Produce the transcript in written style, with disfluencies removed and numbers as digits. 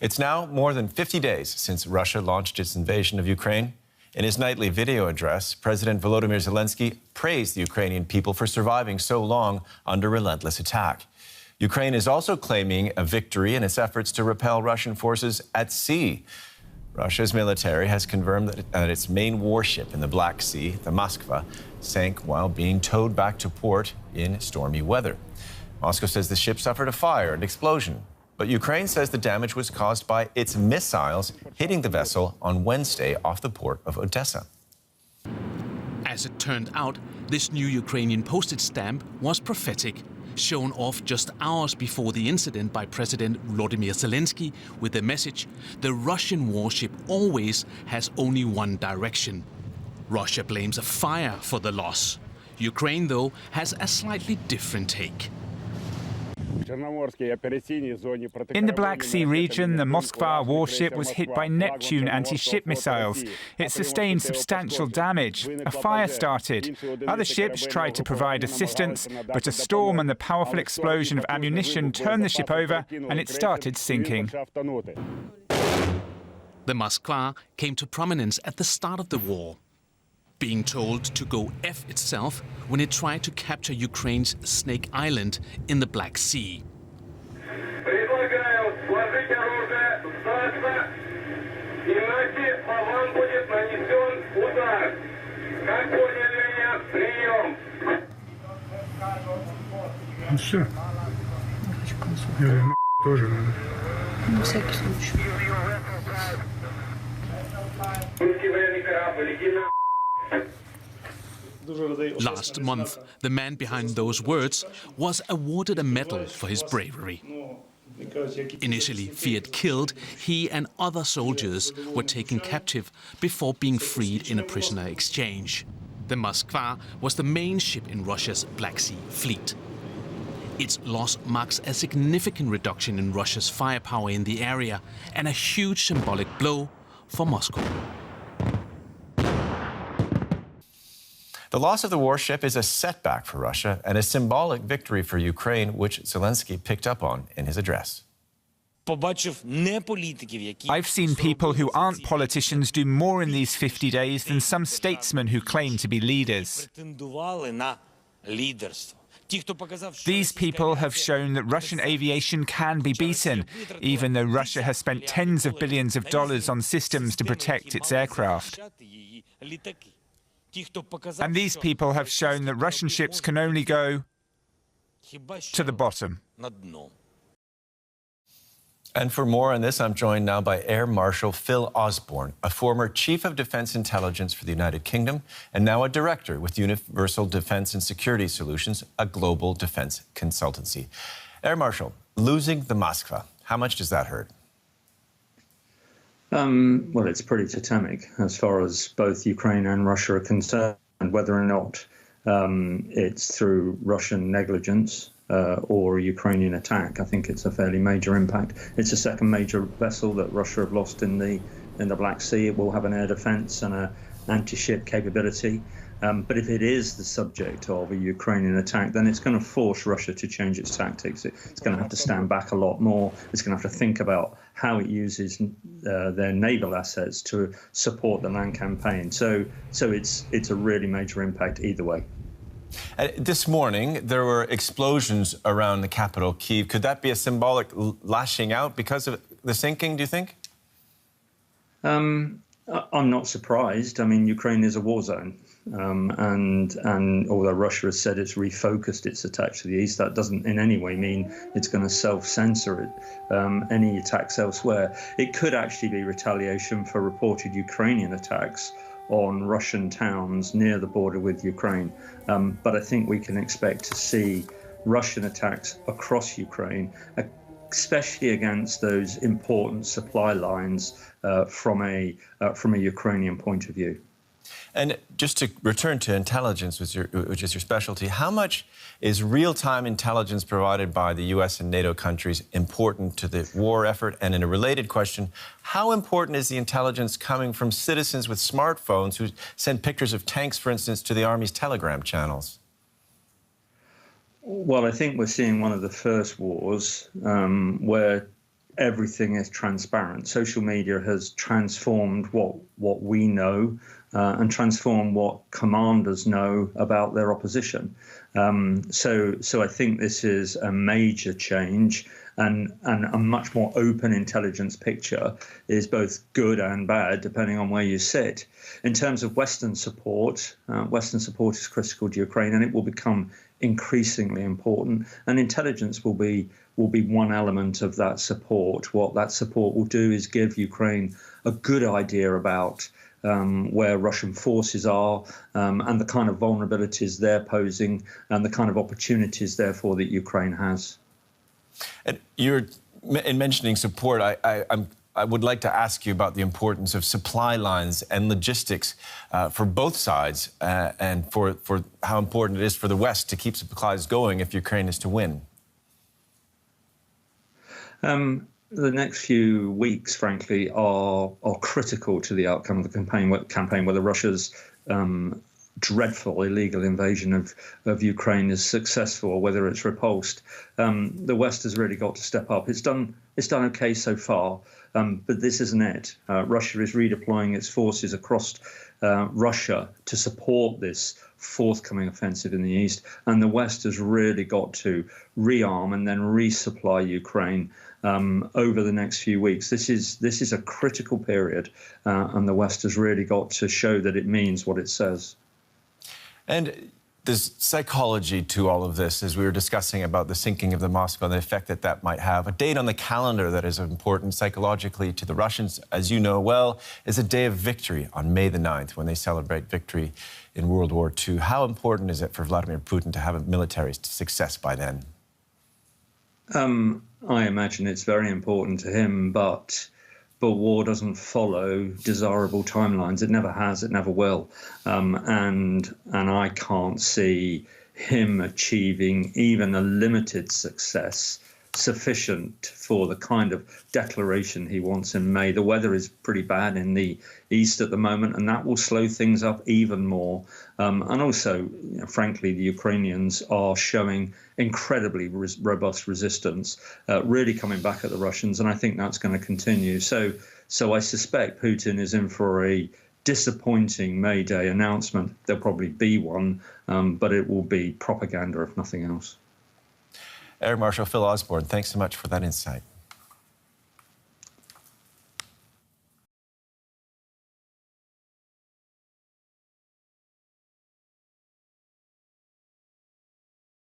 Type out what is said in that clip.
It's now more than 50 days since Russia launched its invasion of Ukraine. In his nightly video address, President Volodymyr Zelenskyy praised the Ukrainian people for surviving so long under relentless attack. Ukraine is also claiming a victory in its efforts to repel Russian forces at sea. Russia's military has confirmed that its main warship in the Black Sea, the Moskva, sank while being towed back to port in stormy weather. Moscow says the ship suffered a fire and explosion, but Ukraine says the damage was caused by its missiles hitting the vessel on Wednesday off the port of Odesa. As it turned out, this new Ukrainian postage stamp was prophetic, shown off just hours before the incident by President Volodymyr Zelenskyy with the message, "The Russian warship always has only one direction." Russia blames a fire for the loss. Ukraine, though, has a slightly different take. In the Black Sea region, the Moskva warship was hit by Neptune anti-ship missiles. It sustained substantial damage. A fire started. Other ships tried to provide assistance, but a storm and the powerful explosion of ammunition turned the ship over and it started sinking. The Moskva came to prominence at the start of the war, being told to go F itself when it tried to capture Ukraine's Snake Island in the Black Sea. Last month, the man behind those words was awarded a medal for his bravery. Initially feared killed, he and other soldiers were taken captive before being freed in a prisoner exchange. The Moskva was the main ship in Russia's Black Sea fleet. Its loss marks a significant reduction in Russia's firepower in the area and a huge symbolic blow for Moscow. The loss of the warship is a setback for Russia and a symbolic victory for Ukraine, which Zelenskyy picked up on in his address. I've seen people who aren't politicians do more in these 50 days than some statesmen who claim to be leaders. These people have shown that Russian aviation can be beaten, even though Russia has spent tens of billions of dollars on systems to protect its aircraft. And these people have shown that Russian ships can only go to the bottom. And for more on this, I'm joined now by Air Marshal Phil Osborn, a former Chief of Defence Intelligence for the United Kingdom and now a Director with Universal Defence and Security Solutions, a global defence consultancy. Air Marshal, losing the Moskva, how much does that hurt? Well, it's pretty totemic as far as both Ukraine and Russia are concerned, whether or not it's through Russian negligence or a Ukrainian attack. I think it's a fairly major impact. It's the second major vessel that Russia have lost in the Black Sea. It will have an air defence and an anti-ship capability. But if it is the subject of a Ukrainian attack, then it's going to force Russia to change its tactics. It's going to have to stand back a lot more. It's going to have to think about how it uses their naval assets to support the land campaign. So it's a really major impact either way. This morning, there were explosions around the capital, Kyiv. Could that be a symbolic lashing out because of the sinking, do you think? I'm not surprised. I mean, Ukraine is a war zone. And although Russia has said it's refocused its attack to the east, that doesn't in any way mean it's going to self-censor it. Any attacks elsewhere. It could actually be retaliation for reported Ukrainian attacks on Russian towns near the border with Ukraine. But I think we can expect to see Russian attacks across Ukraine, especially against those important supply lines from a Ukrainian point of view. And just to return to intelligence, which is your specialty, how much is real-time intelligence provided by the U.S. and NATO countries important to the war effort? And in a related question, how important is the intelligence coming from citizens with smartphones who send pictures of tanks, for instance, to the Army's Telegram channels? Well, I think we're seeing one of the first wars where everything is transparent. Social media has transformed what we know and transformed what commanders know about their opposition. So I think this is a major change, and a much more open intelligence picture is both good and bad, depending on where you sit. In terms of Western support is critical to Ukraine, and it will become increasingly important. And intelligence will be one element of that support. What that support will do is give Ukraine a good idea about where Russian forces are and the kind of vulnerabilities they're posing and the kind of opportunities, therefore, that Ukraine has. And you're in mentioning support. I would like to ask you about the importance of supply lines and logistics for both sides and for how important it is for the West to keep supplies going if Ukraine is to win. The next few weeks, frankly, are critical to the outcome of the campaign, whether Russia's dreadful illegal invasion of Ukraine is successful or whether it's repulsed. The West has really got to step up. It's done okay so far, but this isn't it. Russia is redeploying its forces across Russia to support this forthcoming offensive in the east, and the West has really got to rearm and then resupply Ukraine over the next few weeks. This is a critical period, and the West has really got to show that it means what it says. And there's psychology to all of this, as we were discussing about the sinking of the Moskva and the effect that that might have. A date on the calendar that is important psychologically to the Russians, as you know well, is a day of victory on May the 9th, when they celebrate victory in World War II. How important is it for Vladimir Putin to have a military success by then? I imagine it's very important to him, but war doesn't follow desirable timelines. It never has, it never will. And I can't see him achieving even a limited success sufficient for the kind of declaration he wants in May. The weather is pretty bad in the east at the moment, and that will slow things up even more. And also, frankly, the Ukrainians are showing incredibly robust resistance, really coming back at the Russians, and I think that's going to continue. So I suspect Putin is in for a disappointing May Day announcement. There'll probably be one, but it will be propaganda, if nothing else. Air Marshal Phil Osborn, thanks so much for that insight.